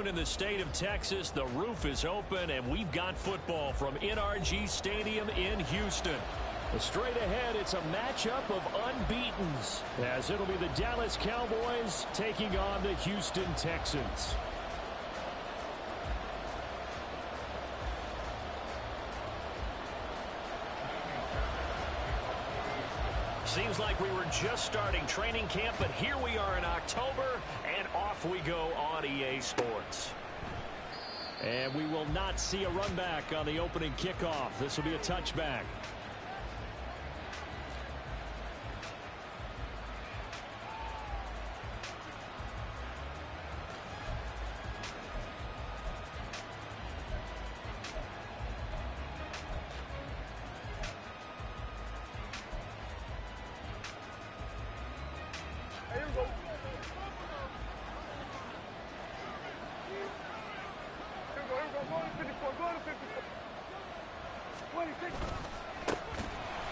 afternoon in the state of Texas. The roof is open, and we've got football from NRG Stadium in Houston. Straight ahead, it's a matchup of unbeatens, as it'll be the Dallas Cowboys taking on the Houston Texans. Seems like we were just starting training camp, but here we are in October, and off we go on EA Sports. And we will not see a run back on the opening kickoff. This will be a touchback.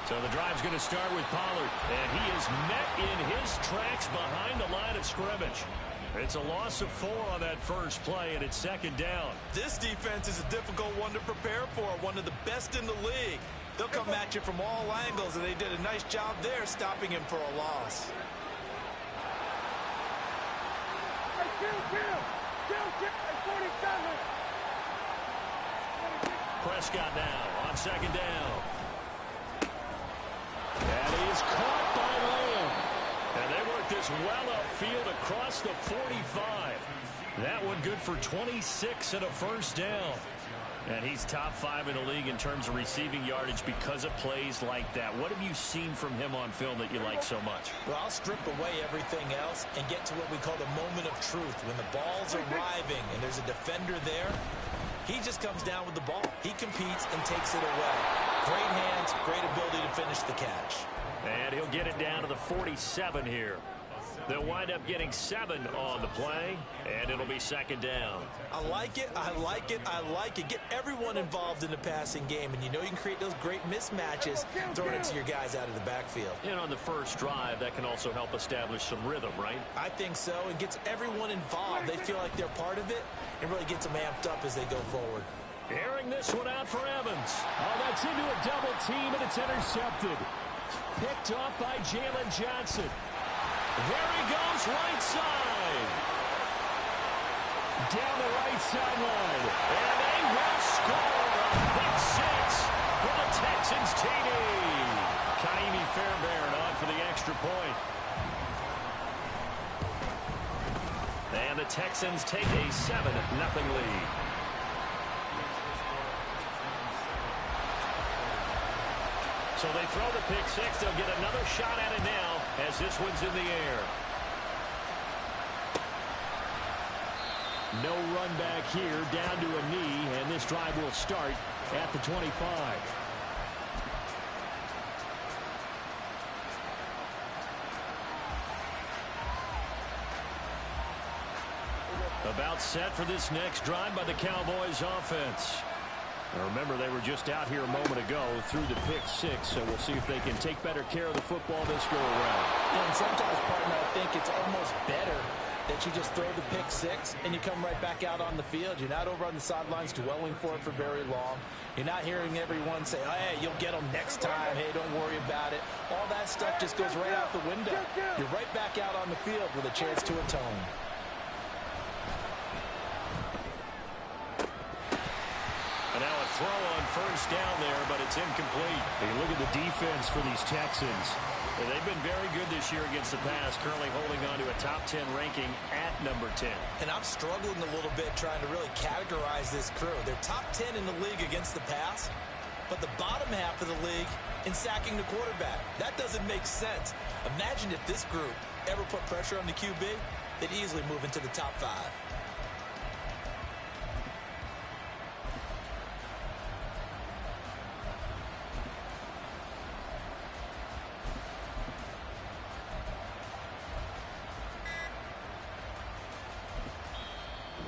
So the drive's going to start with Pollard, and he is met in his tracks behind the line of scrimmage. It's a loss of 4 on that first play, and it's second down. This defense is a difficult one to prepare for, one of the best in the league. They'll come at you from all angles, and they did a nice job there stopping him for a loss. Prescott now on second down. And he is caught by Lamb. And they work this well upfield across the 45. That one good for 26 and a first down. And he's top 5 in the league in terms of receiving yardage because of plays like that. What have you seen from him on film that you like so much? Well, I'll strip away everything else and get to what we call the moment of truth. When the ball's arriving and there's a defender there, he just comes down with the ball. He competes and takes it away. Great hands, great ability to finish the catch. And he'll get it down to the 47 here. They'll wind up getting 7 on the play, and it'll be second down. I like it, I like it, I like it. Get everyone involved in the passing game, and you know you can create those great mismatches throwing it to your guys out of the backfield. And on the first drive, that can also help establish some rhythm, right? I think so. It gets everyone involved. They feel like they're part of it, and really gets them amped up as they go forward. Airing this one out for Evans. Oh, that's into a double team, and it's intercepted. Picked off by Jalen Johnson. There he goes, right side. Down the right sideline. And they will score. Pick 6 for the Texans TD. Kaimi Fairbairn on for the extra point. And the Texans take a 7-0 lead. So they throw the pick 6. They'll get another shot at it now as this one's in the air. No run back here, down to a knee, and this drive will start at the 25. About set for this next drive by the Cowboys offense. Now remember, they were just out here a moment ago through the pick 6, so we'll see if they can take better care of the football this go-around. Yeah, and sometimes, partner, I think it's almost better that you just throw the pick 6 and you come right back out on the field. You're not over on the sidelines dwelling for it for very long. You're not hearing everyone say, oh, hey, you'll get them next time. Hey, don't worry about it. All that stuff just goes right out the window. You're right back out on the field with a chance to atone. And now a throw on first down there, but it's incomplete. Hey, look at the defense for these Texans. And they've been very good this year against the pass, currently holding on to a top 10 ranking at number 10. And I'm struggling a little bit trying to really categorize this crew. They're top 10 in the league against the pass, but the bottom half of the league in sacking the quarterback. That doesn't make sense. Imagine if this group ever put pressure on the QB, they'd easily move into the top 5.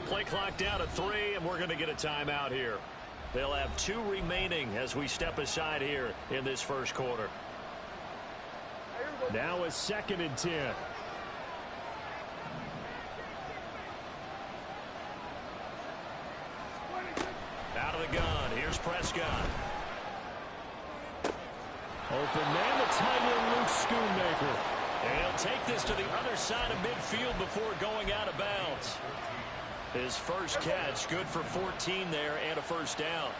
Play clock down to 3, and we're going to get a timeout here. They'll have 2 remaining as we step aside here in this first quarter. Now a 2nd and 10. the gun. Here's Prescott. Open man, the tight end, Luke Schoonmaker. And he'll take this to the other side of midfield before going out of bounds. His first catch, good for 14 there and a first down.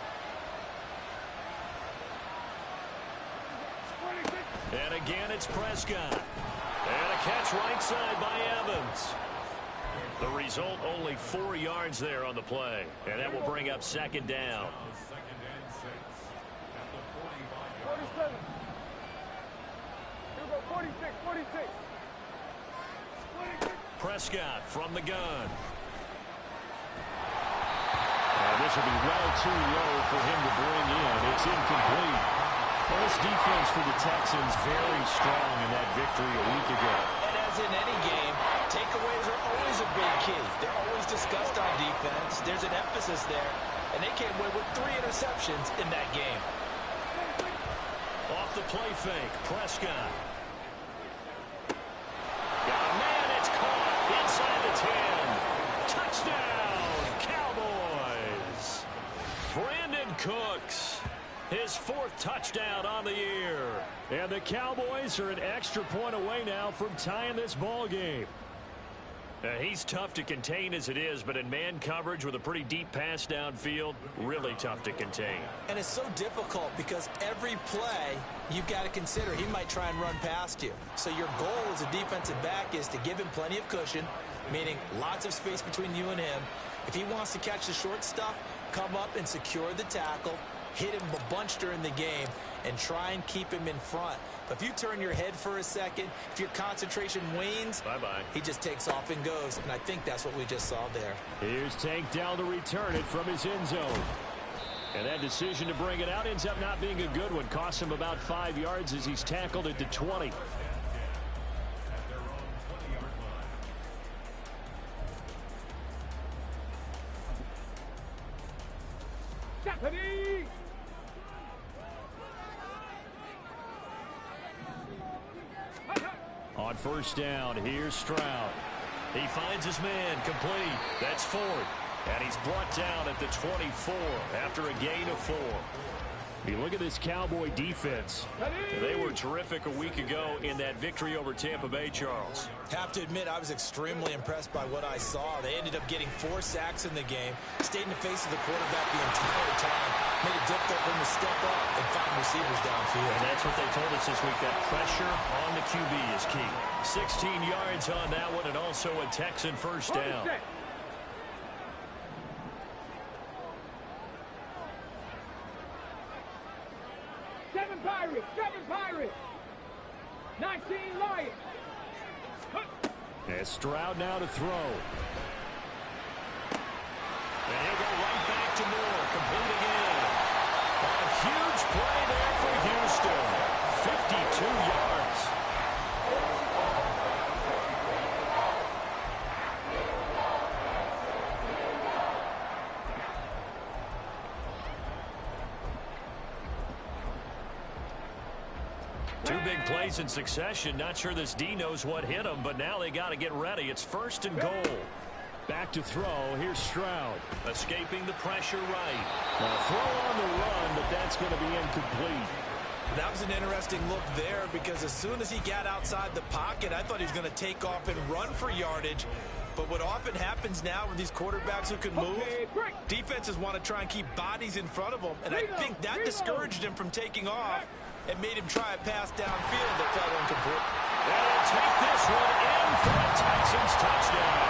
And again, it's Prescott. And a catch right side by Evans. The result, only 4 yards there on the play. And that will bring up second down. Prescott from the gun. This will be well too low for him to bring in. It's incomplete. Well, this defense for the Texans very strong in that victory a week ago. And as in any game, takeaways are always a big key. They're always discussed on defense. There's an emphasis there, and they came away with 3 interceptions in that game. Off the play fake, Prescott. Got a man, it's caught inside the 10. Touchdown, Cowboys. Brandon Cooks, his 4th touchdown on the year. And the Cowboys are an extra point away now from tying this ball game. He's tough to contain as it is, but in man coverage with a pretty deep pass downfield, really tough to contain. And it's so difficult because every play you've got to consider he might try and run past you. So your goal as a defensive back is to give him plenty of cushion, meaning lots of space between you and him. If he wants to catch the short stuff, come up and secure the tackle, hit him a bunch during the game, and try and keep him in front. But if you turn your head for a second, if your concentration wanes, bye-bye. He just takes off and goes. And I think that's what we just saw there. Here's Tank Dell to return it from his end zone. And that decision to bring it out ends up not being a good one. Costs him about 5 yards as he's tackled at the 20. On first down, here's Stroud. He finds his man, complete. That's Ford. And he's brought down at the 24 after a gain of 4. You look at this Cowboy defense. They were terrific a week ago in that victory over Tampa Bay, Charles. Have to admit, I was extremely impressed by what I saw. They ended up getting 4 sacks in the game, stayed in the face of the quarterback the entire time, made it difficult for him to step up and find receivers downfield. And that's what they told us this week, that pressure on the QB is key. 16 yards on that one, and also a Texan first down. Seven Pirates, 19 Lions. And Stroud now to throw. And he'll go right back to Moore, complete again. A huge play there for Houston, 52 yards. Two big plays in succession. Not sure this D knows what hit him, but now they got to get ready. It's 1st and goal. Back to throw. Here's Stroud. Escaping the pressure right. Now throw on the run, but that's going to be incomplete. That was an interesting look there because as soon as he got outside the pocket, I thought he was going to take off and run for yardage. But what often happens now with these quarterbacks who can move, defenses want to try and keep bodies in front of them. And I think that discouraged him from taking off and made him try a pass downfield that fell incomplete. And take this one in for a Texans touchdown.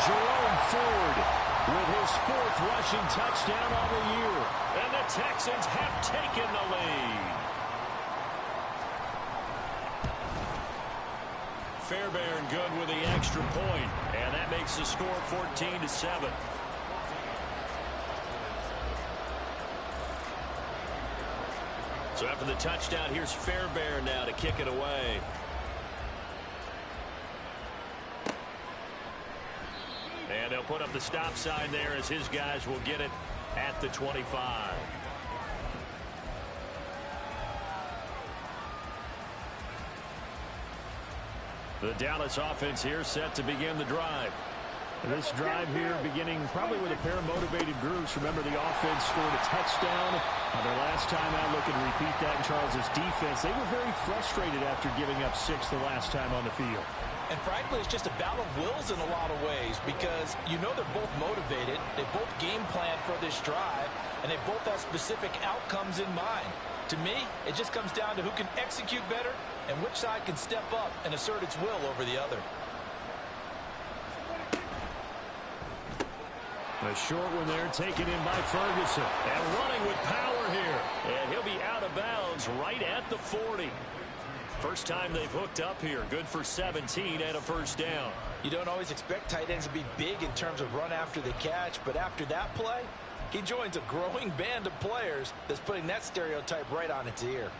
Jerome Ford with his 4th rushing touchdown on the year. And the Texans have taken the lead. Fairbairn good with the extra point, and that makes the score 14-7. So after the touchdown, here's Fairbairn now to kick it away. And they'll put up the stop sign there as his guys will get it at the 25. The Dallas offense here set to begin the drive. This drive here beginning probably with a pair of motivated groups. Remember, the offense scored a touchdown their last time out. Look and repeat that in Charles's defense. They were very frustrated after giving up 6 the last time on the field. And frankly, it's just a battle of wills in a lot of ways because you know they're both motivated. They both game plan for this drive, and they both have specific outcomes in mind. To me, it just comes down to who can execute better and which side can step up and assert its will over the other. A short one there taken in by Ferguson. And running with power here. And he'll be out of bounds right at the 40. First time they've hooked up here. Good for 17 and a first down. You don't always expect tight ends to be big in terms of run after the catch, but after that play, he joins a growing band of players that's putting that stereotype right on its ear.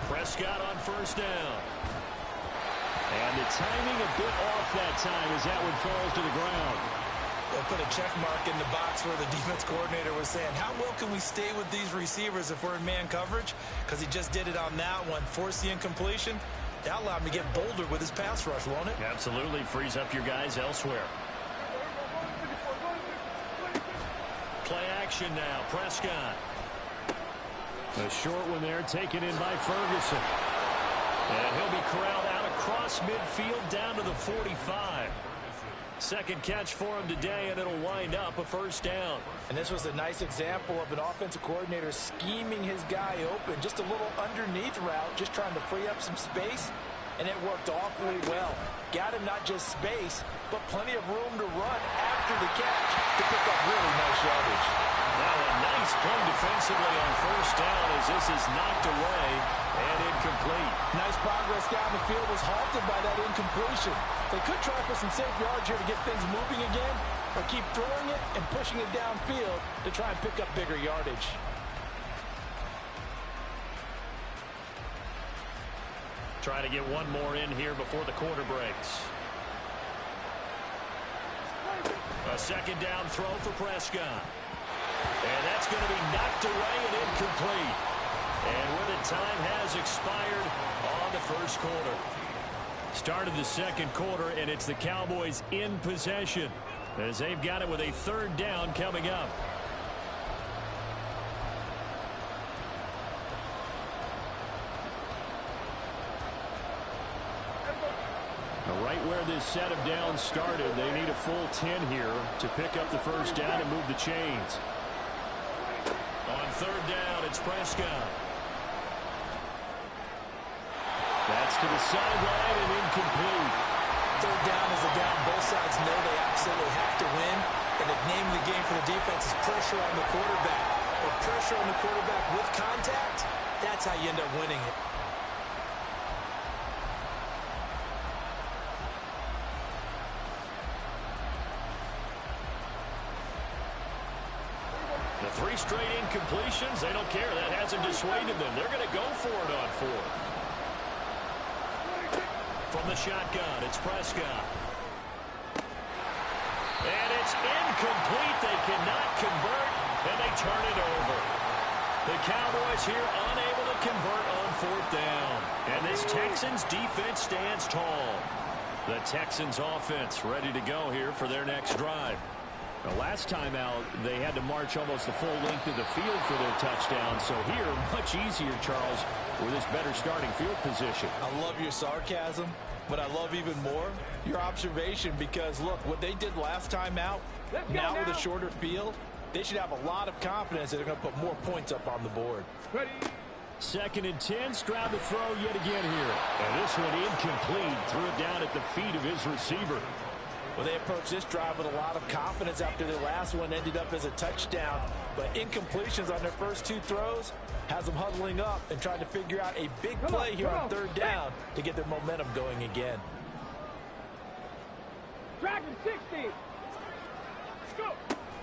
Prescott on first down. And the timing a bit off that time as that one falls to the ground. They'll put a check mark in the box where the defense coordinator was saying, how well can we stay with these receivers if we're in man coverage? Because he just did it on that one, forced the incompletion. That allowed him to get bolder with his pass rush, won't it? Absolutely. Frees up your guys elsewhere. Play action now. Prescott. A short one there taken in by Ferguson. And he'll be corralled out across midfield down to the 45. Second catch for him today, and it'll wind up a first down. And this was a nice example of an offensive coordinator scheming his guy open. Just a little underneath route, just trying to free up some space, and it worked awfully well. Got him not just space, but plenty of room to run after the catch to pick up really nice yardage. Now a nice play defensively on first down as this is knocked away and incomplete. Nice progress down the field was halted by that incompletion. They could try for some safe yards here to get things moving again, or keep throwing it and pushing it downfield to try and pick up bigger yardage. Try to get one more in here before the quarter breaks. A second down throw for Prescott. And that's going to be knocked away and incomplete. And where the time has expired on the first quarter. Started the second quarter, and it's the Cowboys in possession as they've got it with a third down coming up. Right where this set of downs started, they need a full 10 here to pick up the first down and move the chains. On third down, it's Prescott. That's to the sideline and incomplete. Third down is a down. Both sides know they absolutely have to win. And the name of the game for the defense is pressure on the quarterback. But pressure on the quarterback with contact, that's how you end up winning it. The 3 straight incompletions, they don't care. That hasn't dissuaded them. They're going to go for it on 4th. From the shotgun, it's Prescott. And it's incomplete. They cannot convert, and they turn it over. The Cowboys here unable to convert on 4th down. And this Texans defense stands tall. The Texans offense ready to go here for their next drive. The last time out, they had to march almost the full length of the field for their touchdown. So here, much easier, Charles, with this better starting field position. I love your sarcasm, but I love even more your observation because, look, what they did last time out, now with a shorter field, they should have a lot of confidence that they're going to put more points up on the board. Ready. Second and 10, Stroud to throw yet again here. And this one incomplete, threw it down at the feet of his receiver. Well, they approached this drive with a lot of confidence after their last one ended up as a touchdown. But incompletions on their first 2 throws has them huddling up and trying to figure out a big play here on third down to get their momentum going again. Dragon 60. Let's go.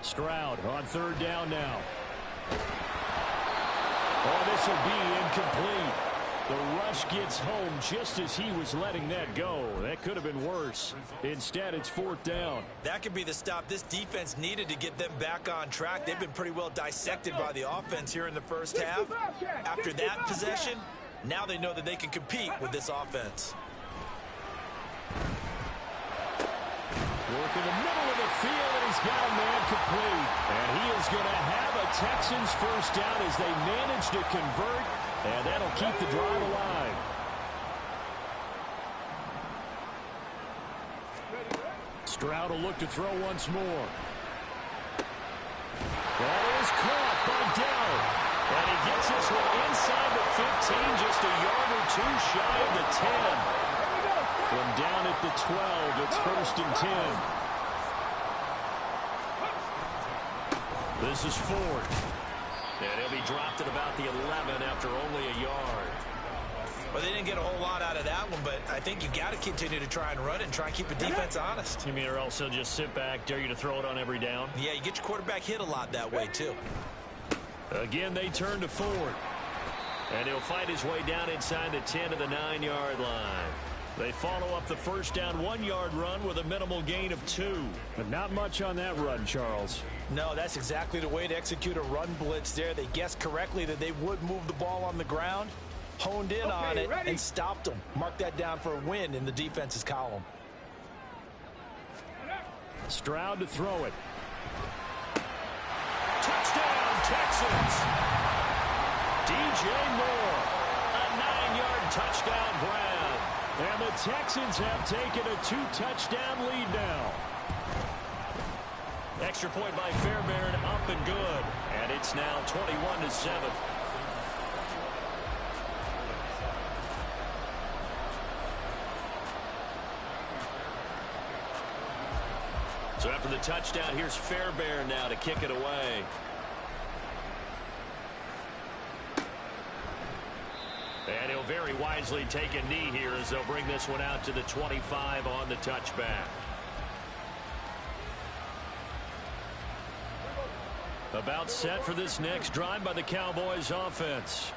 Stroud on third down now. Oh, this will be incomplete. The rush gets home just as he was letting that go. That could have been worse. Instead, it's 4th down. That could be the stop this defense needed to get them back on track. They've been pretty well dissected by the offense here in the first half. After that possession, now they know that they can compete with this offense. Work in the middle of the field, and he's got a man complete. And he is going to have a Texans first down as they manage to convert, and that'll keep the drive alive. Stroud will look to throw once more. That is caught by Dell. And he gets this one inside the 15, just a yard or two shy of the 10. From down at the 12, it's 1st and 10. This is Ford. And he'll be dropped at about the 11 after only a yard. Well, they didn't get a whole lot out of that one, but I think you got to continue to try and run it and try and keep the defense honest. You mean or else he'll just sit back, dare you to throw it on every down? Yeah, you get your quarterback hit a lot that way, too. Again, they turn to Ford. And he'll fight his way down inside the 10 to the 9-yard line. They follow up the first down 1-yard run with a minimal gain of 2. But not much on that run, Charles. No, that's exactly the way to execute a run blitz there. They guessed correctly that they would move the ball on the ground, honed in on it, and stopped them. Mark that down for a win in the defense's column. Stroud to throw it. Touchdown, Texans! DJ Moore, a 9-yard touchdown grab. And the Texans have taken a 2-touchdown lead now. Extra point by Fairbairn, up and good. And it's now 21-7. So after the touchdown, here's Fairbairn now to kick it away. And he'll very wisely take a knee here as they'll bring this one out to the 25 on the touchback. About set for this next drive by the Cowboys offense.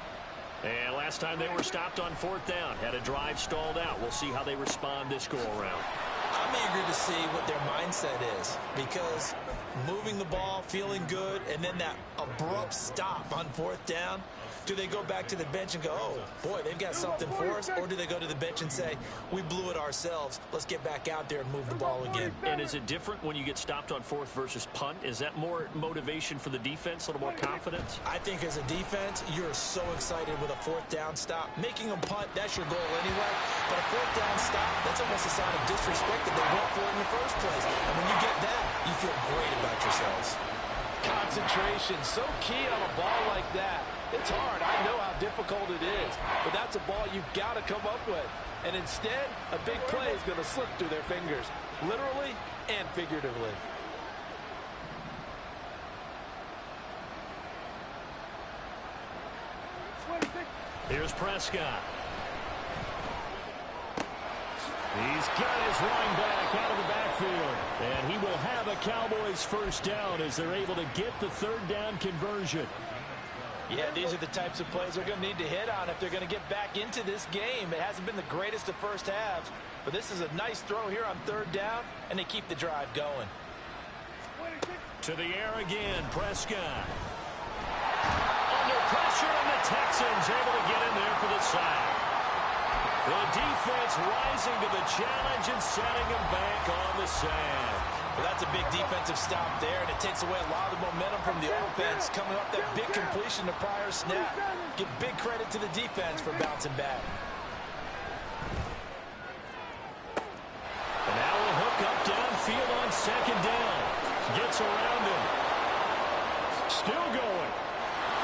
And last time they were stopped on 4th down, had a drive stalled out. We'll see how they respond this go-around. I'm eager to see what their mindset is, because moving the ball, feeling good, and then that abrupt stop on 4th down, do they go back to the bench and go, oh, boy, they've got something for us? Or do they go to the bench and say, we blew it ourselves. Let's get back out there and move the ball again. And is it different when you get stopped on 4th versus punt? Is that more motivation for the defense, a little more confidence? I think as a defense, you're so excited with a 4th down stop. Making them punt, that's your goal anyway. But a 4th down stop, that's almost a sign of disrespect that they went for it in the first place. And when you get that, you feel great about yourselves. Concentration, so key on a ball like that. It's hard. I know how difficult it is, but that's a ball you've got to come up with. And instead, a big play is going to slip through their fingers, literally and figuratively. Here's Prescott. He's got his running back out of the backfield. And he will have a Cowboys first down as they're able to get the 3rd down conversion. Yeah, these are the types of plays they're going to need to hit on if they're going to get back into this game. It hasn't been the greatest of first halves, but this is a nice throw here on 3rd down, and they keep the drive going. To the air again, Prescott. Under pressure, and the Texans able to get in there for the sack. The defense rising to the challenge and setting him back on the sand. Well, that's a big defensive stop there, and it takes away a lot of the momentum from the offense. Coming up that big completion to prior snap. Give big credit to the defense for bouncing back. And now we'll hook up downfield on 2nd down. Gets around him. Still going.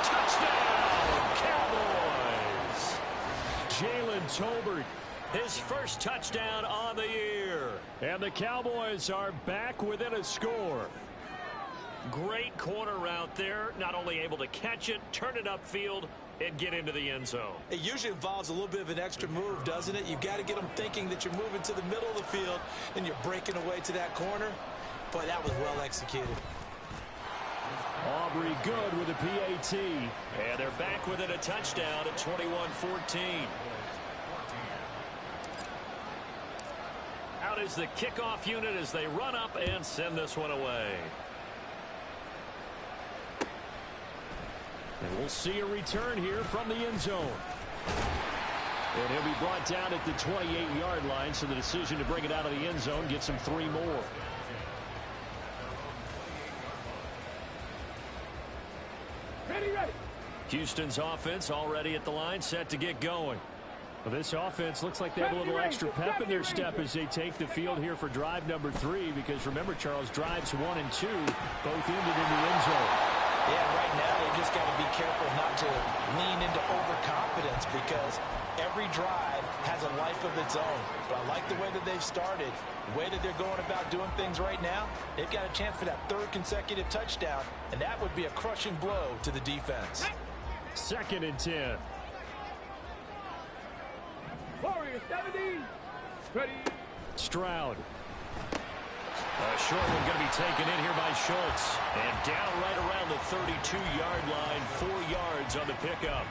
Touchdown, Cowboys. Jalen Tolbert, his first touchdown on the year. And the Cowboys are back within a score. Great corner out there. Not only able to catch it, turn it upfield, and get into the end zone. It usually involves a little bit of an extra move, doesn't it? You've got to get them thinking that you're moving to the middle of the field and you're breaking away to that corner. Boy, that was well executed. Auburn delivery good with a PAT. And they're back within a touchdown at 21-14. Out is the kickoff unit as they run up and send this one away. And we'll see a return here from the end zone. And he'll be brought down at the 28-yard line, so the decision to bring it out of the end zone gets him 3 more. Ready. Houston's offense already at the line, set to get going. Well, this offense looks like they have a little extra pep in their step as they take the field here for drive number 3, because remember, Charles, drives 1 and 2 both ended in the end zone. Yeah, right now you just got to be careful not to lean into overconfidence, because every drive has a life of its own. But I like the way that they've started, the way that they're going about doing things right now. They've got a chance for that 3rd consecutive touchdown, and that would be a crushing blow to the defense. 2nd and 10. Warriors 70. Ready. Stroud. A short one going to be taken in here by Schultz. And down right around the 32-yard line, 4 yards on the pickup.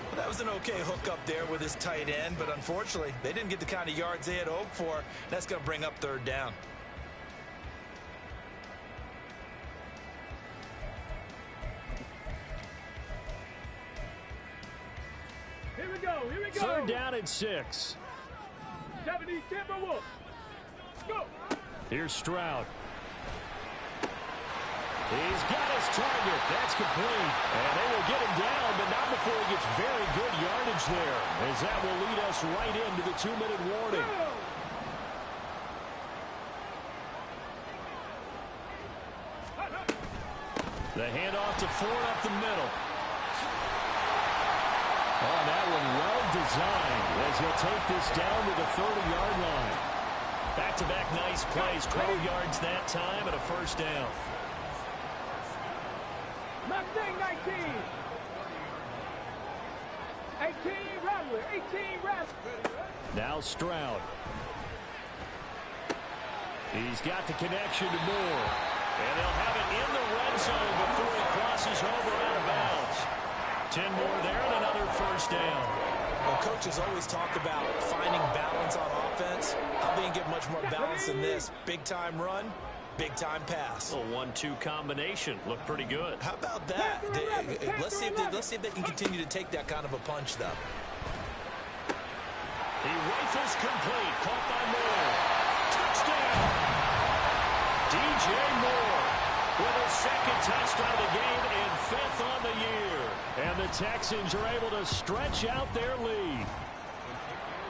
Well, that was an okay hook up there with his tight end, but unfortunately, they didn't get the kind of yards they had hoped for. That's going to bring up 3rd down. Here we go. 3rd down and 6. 70 Timberwolves. Go. Here's Stroud. He's got his target. That's complete. And they will get him down, but not before he gets very good yardage there, as that will lead us right into the 2-minute warning. Go. The handoff to Ford up the middle. Oh, that one well designed as he'll take this down to the 30-yard line. Back-to-back nice plays, 12 yards that time, and a 1st down. Mustang 19. 18 Rattler. 18 Rattler. Now Stroud. He's got the connection to Moore. And they'll have it in the red zone before he crosses over out of bounds. 10 more there and another 1st down. Well, coaches always talk about finding balance on offense. How they can get much more balance than this? Big-time run, big-time pass. A 1-2 combination. Looked pretty good. How about that? Let's see if they can continue to take that kind of a punch, though. He rifles complete. Caught by Moore. Touchdown! DJ Moore with his 2nd touchdown of the game and 5th on the year. And the Texans are able to stretch out their lead.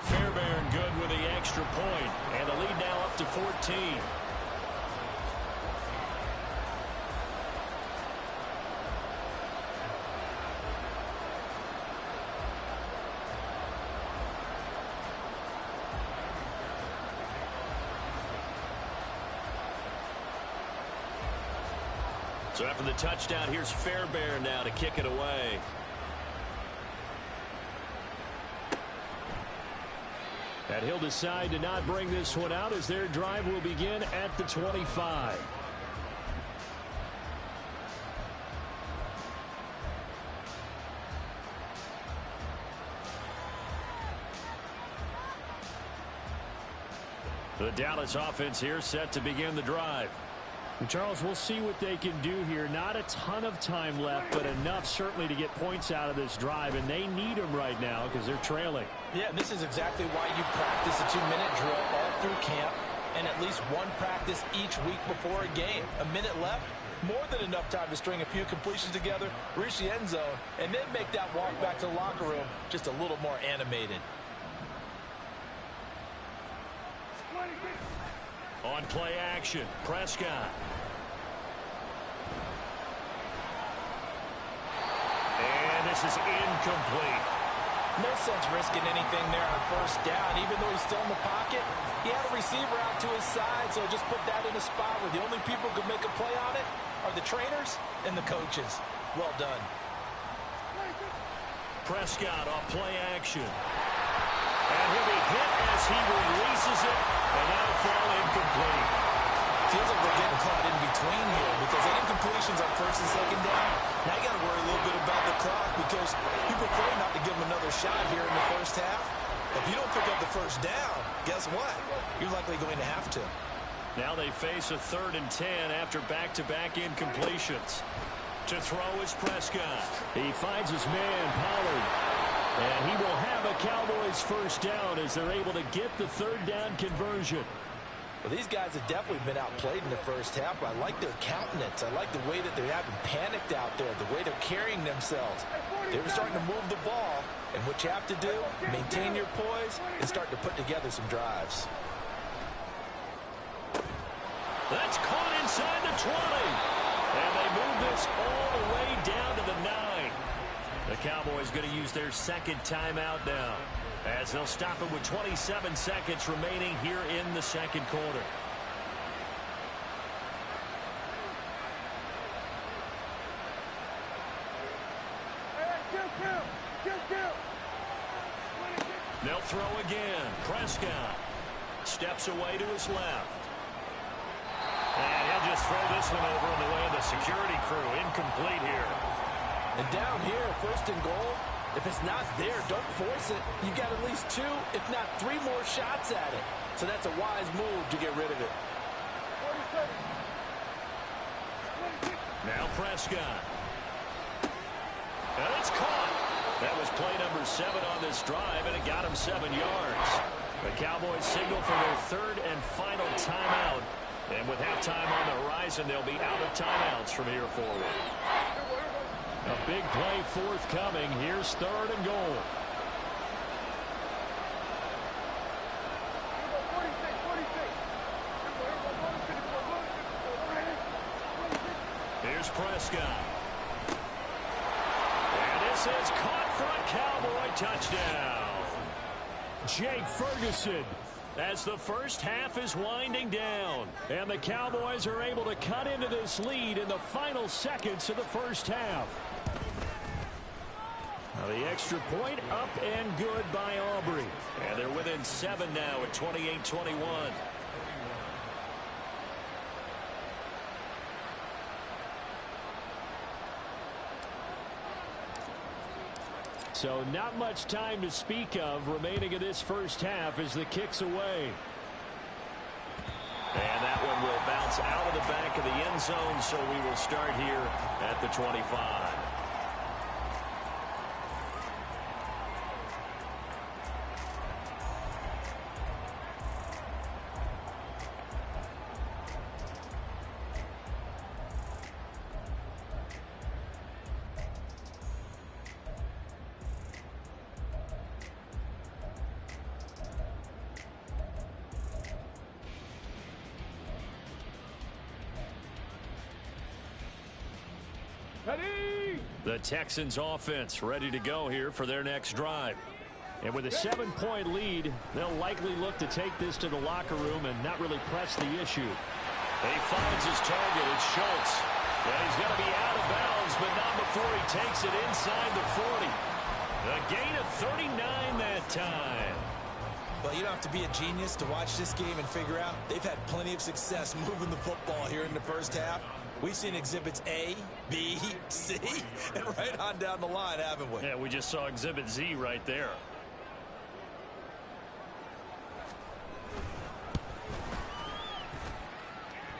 Fairbairn good with the extra point, and the lead now up to 14. So after the touchdown, here's Fairbairn now to kick it away. And he'll decide to not bring this one out as their drive will begin at the 25. The Dallas offense here set to begin the drive. And Charles, we'll see what they can do here. Not a ton of time left, but enough certainly to get points out of this drive, and they need them right now because they're trailing. Yeah, this is exactly why you practice a 2-minute drill all through camp and at least one practice each week before a game. A minute left, more than enough time to string a few completions together, reach the end zone, and then make that walk back to the locker room just a little more animated. On play action, Prescott. And this is incomplete. No sense risking anything there on 1st down. Even though he's still in the pocket, he had a receiver out to his side, so just put that in a spot where the only people who could make a play on it are the trainers and the coaches. Well done. Prescott off play action. And he'll be hit as he releases it, and that'll fall incomplete. Feels like they're getting caught in between here because any completions on first and second down, now you got to worry a little bit about the clock because you prefer not to give them another shot here in the first half. If you don't pick up the first down, guess what? You're likely going to have to. Now they face a 3rd and 10 after back-to-back incompletions. To throw is Prescott. He finds his man, Pollard. And he will have a Cowboys first down as they're able to get the 3rd down conversion. Well, these guys have definitely been outplayed in the first half, but I like their countenance. I like the way that they're having panicked out there, the way they're carrying themselves. They were starting to move the ball, and what you have to do, maintain your poise and start to put together some drives. That's caught inside the 20. And they move this all the way down to the 9. The Cowboys going to use their second timeout now, as they'll stop it with 27 seconds remaining here in the second quarter. They'll throw again. Prescott steps away to his left. And he'll just throw this one over in the way of the security crew. Incomplete here. And down here, 1st and goal, if it's not there, don't force it. You got at least 2, if not 3 more shots at it. So that's a wise move to get rid of it. Now Prescott. And it's caught. That was play number 7 on this drive, and it got him 7 yards. The Cowboys signal for their 3rd and final timeout. And with halftime on the horizon, they'll be out of timeouts from here forward. A big play forthcoming. Here's 3rd and goal. Here's Prescott. And this is caught for a Cowboy touchdown. Jake Ferguson, as the first half is winding down. And the Cowboys are able to cut into this lead in the final seconds of the first half. Now the extra point up and good by Aubrey. And they're within 7 now at 28-21. So not much time to speak of remaining in this first half as the kick's away. And that one will bounce out of the back of the end zone, so we will start here at the 25. The Texans offense ready to go here for their next drive. And with a 7-point lead, they'll likely look to take this to the locker room and not really press the issue. And he finds his target. It's Schultz. And he's going to be out of bounds, but not before he takes it inside the 40. A gain of 39 that time. Well, you don't have to be a genius to watch this game and figure out they've had plenty of success moving the football here in the first half. We've seen exhibits A, B, C, and right on down the line, haven't we? Yeah, we just saw exhibit Z right there.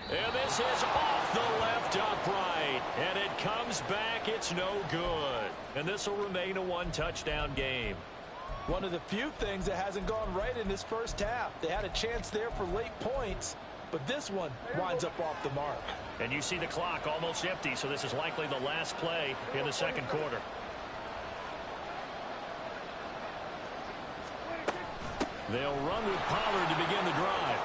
And this is off the left upright. And it comes back. It's no good. And this will remain a 1-touchdown game. One of the few things that hasn't gone right in this first half. They had a chance there for late points, but this one winds up off the mark. And you see the clock almost empty, so this is likely the last play in the second quarter. They'll run with Pollard to begin the drive.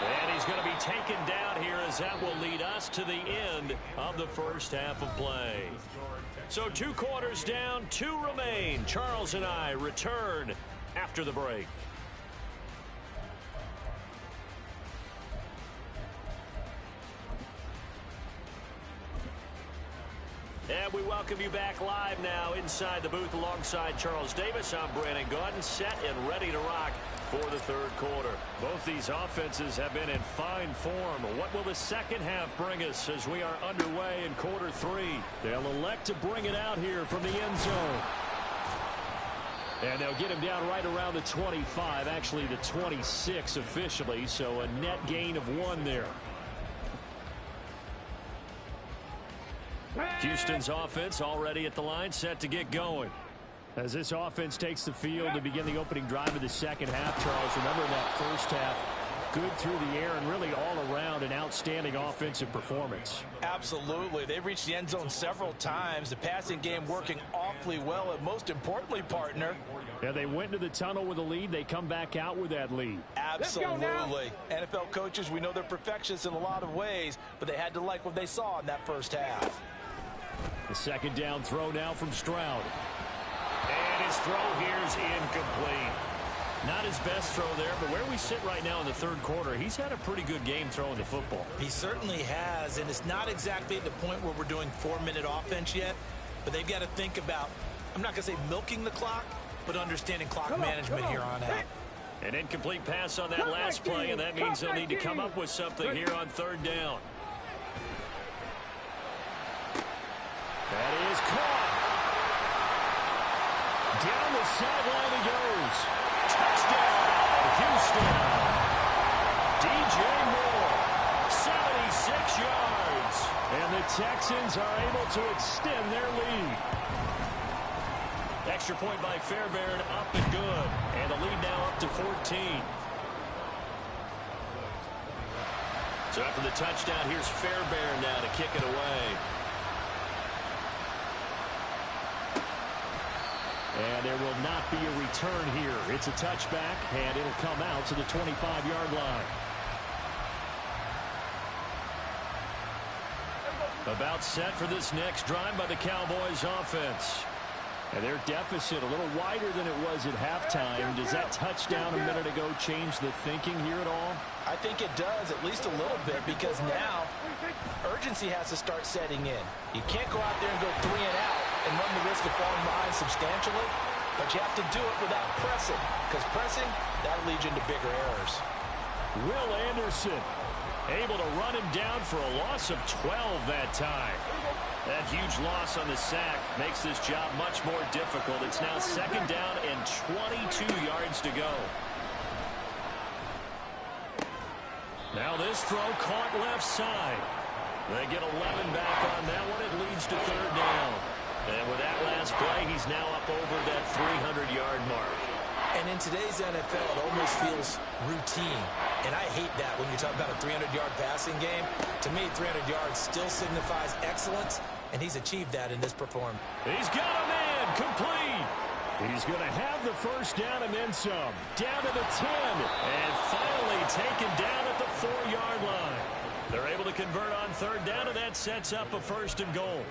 And he's going to be taken down here as that will lead us to the end of the first half of play. So 2 quarters down, 2 remain. Charles and I return after the break. And we welcome you back live now inside the booth alongside Charles Davis. I'm Brandon Gaudin, set and ready to rock for the third quarter. Both these offenses have been in fine form. What will the second half bring us as we are underway in quarter three? They'll elect to bring it out here from the end zone. And they'll get him down right around the 25, actually the 26 officially, so a net gain of 1 there. Houston's offense already at the line, set to get going. As this offense takes the field to begin the opening drive of the second half, Charles, remember that first half, good through the air and really all around an outstanding offensive performance. Absolutely. They've reached the end zone several times. The passing game working awfully well, and most importantly, partner. Yeah, they went into the tunnel with a lead. They come back out with that lead. Absolutely. NFL coaches, we know they're perfectionists in a lot of ways, but they had to like what they saw in that first half. The second down throw now from Stroud. And his throw here's incomplete. Not his best throw there, but where we sit right now in the third quarter, he's had a pretty good game throwing the football. He certainly has, and it's not exactly at the point where we're doing 4-minute offense yet, but they've got to think about, I'm not going to say milking the clock, but understanding clock management here on out. An incomplete pass on that last play, and that means they'll need to come up with something here on third down. That is caught. Down the sideline he goes. Touchdown, Houston. DJ Moore, 76 yards. And the Texans are able to extend their lead. Extra point by Fairbairn, up and good. And the lead now up to 14. So after the touchdown, here's Fairbairn now to kick it away. And there will not be a return here. It's a touchback, and it'll come out to the 25-yard line. About set for this next drive by the Cowboys offense. And their deficit a little wider than it was at halftime. Does that touchdown a minute ago change the thinking here at all? I think it does, at least a little bit, because now urgency has to start setting in. You can't go out there and go 3 and out and run the risk of falling behind substantially, but you have to do it without pressing, because pressing, that'll lead you into bigger errors. Will Anderson able to run him down for a loss of 12 that time. That huge loss on the sack makes this job much more difficult. It's now second down and 22 yards to go. Now this throw caught left side. They get 11 back on that one. It leads to third down. And with that last play, he's now up over that 300-yard mark. And in today's NFL, it almost feels routine. And I hate that when you talk about a 300-yard passing game. To me, 300 yards still signifies excellence, and he's achieved that in this performance. He's got a man complete. He's going to have the first down and then some. Down to the 10, and finally taken down at the 4-yard line. They're able to convert on third down, and that sets up a first and goal.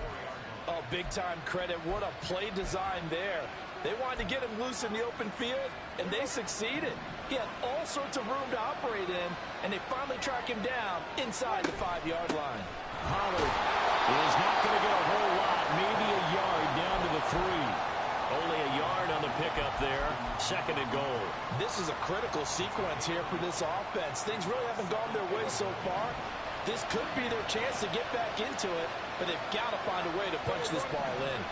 Oh, big-time credit. What a play design there. They wanted to get him loose in the open field, and they succeeded. He had all sorts of room to operate in, and they finally track him down inside the 5-yard line. Pollard is not going to get a whole lot, maybe a yard down to the 3. Only a yard on the pickup there, second and goal. This is a critical sequence here for this offense. Things really haven't gone their way so far. This could be their chance to get back into it, but they've got to find a way to punch this ball in.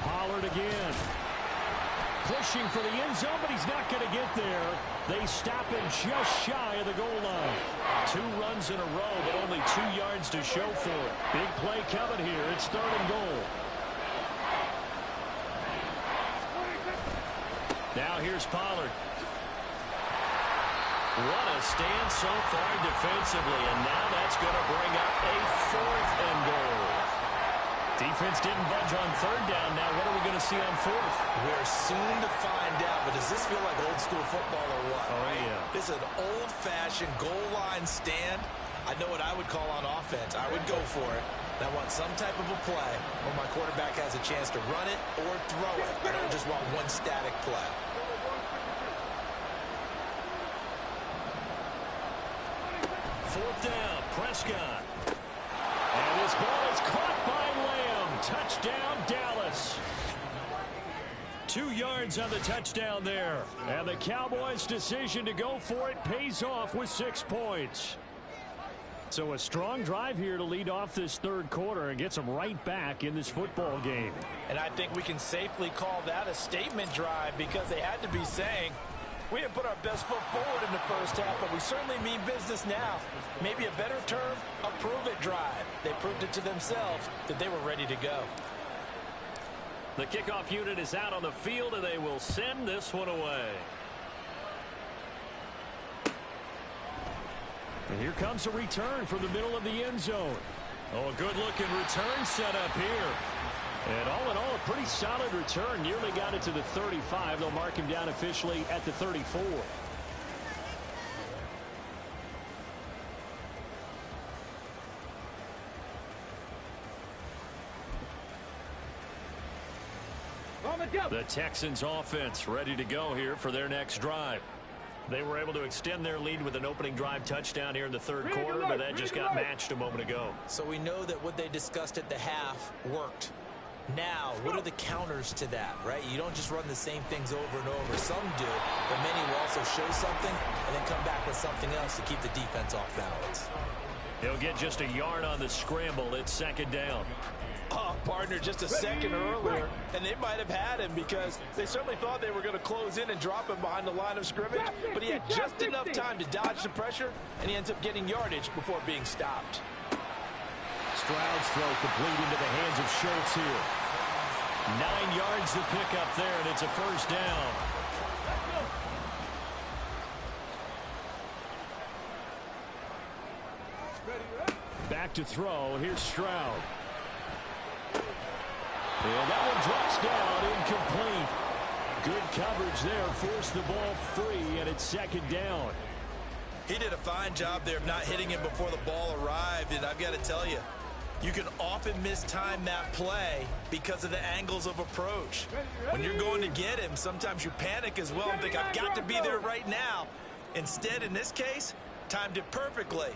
Pollard again. Pushing for the end zone, but he's not going to get there. They stop him just shy of the goal line. 2 runs in a row, but only 2 yards to show for it. Big play coming here. It's third and goal. Now here's Pollard. What a stand so far defensively, and now that's going to bring up a 4th and goal. Defense didn't budge on third down. Now what are we going to see on 4th? We're soon to find out, but does this feel like old school football or what? Oh, yeah. This is an old-fashioned goal line stand. I know what I would call on offense. I would go for it. I want some type of a play where my quarterback has a chance to run it or throw it. I don't just want one static play. Fourth down, Prescott. And This ball is caught by Lamb. Touchdown, Dallas. 2 yards on the touchdown there. And the Cowboys' decision to go for it pays off with 6 points. So a strong drive here to lead off this third quarter and gets them right back in this football game. And I think we can safely call that a statement drive because they had to be saying, we didn't put our best foot forward in the first half, but we certainly mean business now. Maybe a better term, a prove-it drive. They proved it to themselves that they were ready to go. The kickoff unit is out on the field, and they will send this one away. And here comes a return from the middle of the end zone. Oh, a good-looking return set up here. And all in all, a pretty solid return. Nearly got it to the 35. They'll mark him down officially at the 34. The Texans offense ready to go here for their next drive. They were able to extend their lead with an opening drive touchdown here in the third quarter, but that just got matched a moment ago. So we know that what they discussed at the half worked. Now, what are the counters to that, right? You don't just run the same things over and over. Some do, but many will also show something and then come back with something else to keep the defense off balance. He'll get just a yard on the scramble. It's second down. Oh, partner, just a second earlier, and they might have had him because they certainly thought they were going to close in and drop him behind the line of scrimmage, but he had just enough time to dodge the pressure, and he ends up getting yardage before being stopped. Stroud's throw complete into the hands of Schultz here. 9 yards to pick up there, and it's a first down. Back to throw. Here's Stroud. And that one drops down, incomplete. Good coverage there, forced the ball free, and it's second down. He did a fine job there of not hitting him before the ball arrived, and I've got to tell you, you can often mistime that play because of the angles of approach. When you're going to get him, sometimes you panic as well and think, I've got to be there right now. Instead, in this case, timed it perfectly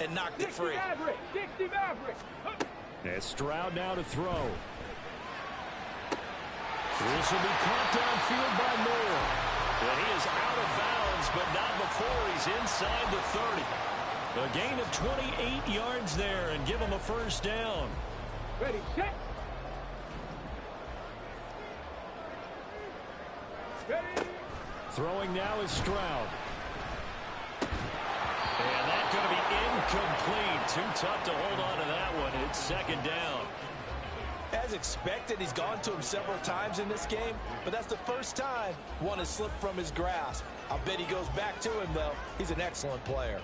and knocked it free. And Stroud now to throw. This will be caught downfield by Moore. And he is out of bounds, but not before he's inside the 30. A gain of 28 yards there and give him a first down. Ready, set. Ready. Throwing now is Stroud. And that's going to be incomplete. Too tough to hold on to that one. It's second down. As expected, he's gone to him several times in this game, but that's the first time one has slipped from his grasp. I'll bet he goes back to him, though. He's an excellent player.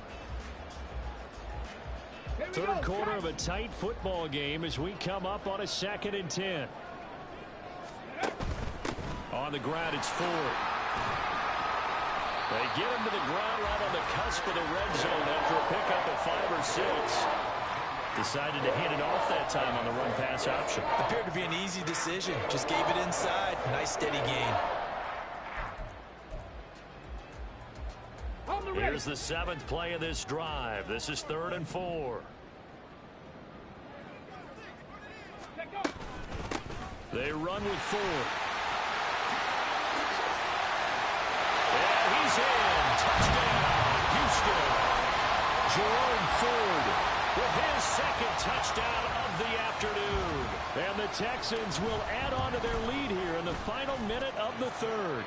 Third quarter of a tight football game as we come up on a 2nd and 10. On the ground, it's Ford. They get him to the ground right on the cusp of the red zone after a pickup of 5 or 6. Decided to hand it off that time on the run-pass option. Appeared to be an easy decision. Just gave it inside. Nice steady gain. Here's the 7th play of this drive. This is 3rd and 4. They run with Ford. And he's in. Touchdown, Houston. Jerome Ford with his 2nd touchdown of the afternoon. And the Texans will add on to their lead here in the final minute of the 3rd.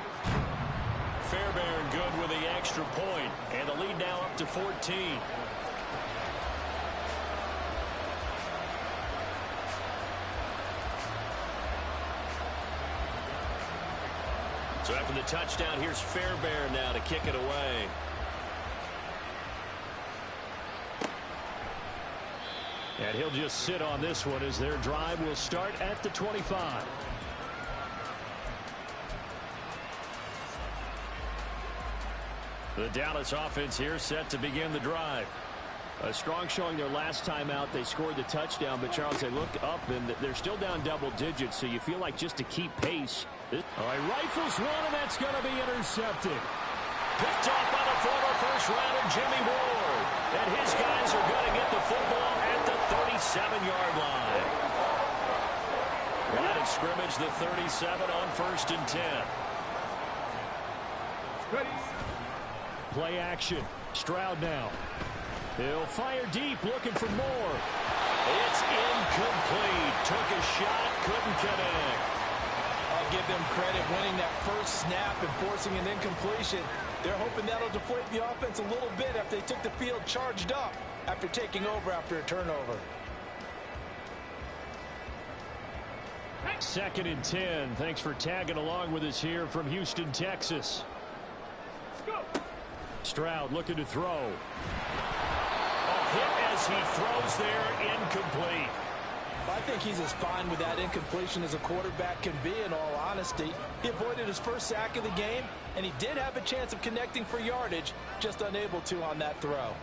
Fairbairn good with the extra point, and the lead now up to 14. So after the touchdown, here's Fairbairn now to kick it away. And he'll just sit on this one as their drive will start at the 25. The Dallas offense here set to begin the drive. A strong showing their last time out. They scored the touchdown, but Charles, they look up and they're still down double digits, so you feel like just to keep pace. All right, rifles one, and that's going to be intercepted. Picked off by the former first-rounder Jimmy Ward. And his guys are going to get the football at the 37-yard line. Line of scrimmage, the 37 on 1st and 10. Ready. Play action. Stroud now. He'll fire deep, looking for more. It's incomplete. Took a shot, couldn't connect. I'll give them credit winning that first snap and forcing an incompletion. They're hoping that'll deflate the offense a little bit after they took the field charged up after taking over after a turnover. 2nd and 10. Thanks for tagging along with us here from Houston, Texas. Go. Stroud looking to throw. A hit as he throws there, incomplete. I think he's as fine with that incompletion as a quarterback can be, in all honesty. He avoided his first sack of the game, and he did have a chance of connecting for yardage, just unable to on that throw.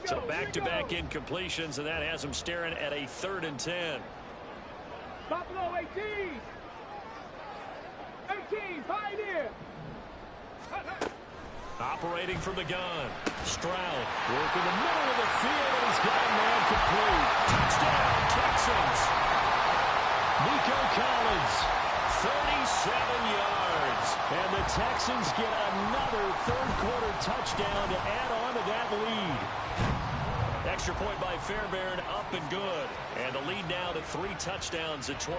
So back-to-back incompletions, and that has him staring at a 3rd and 10. Buffalo 18. 18, Pioneer. Operating from the gun. Stroud working the middle of the field, and he's got a man complete. Touchdown, Texans. Nico Collins, 37 yards. And the Texans get another third-quarter touchdown to add on to that lead. Extra point by Fairbairn, up and good. And the lead now to 3 touchdowns at 20.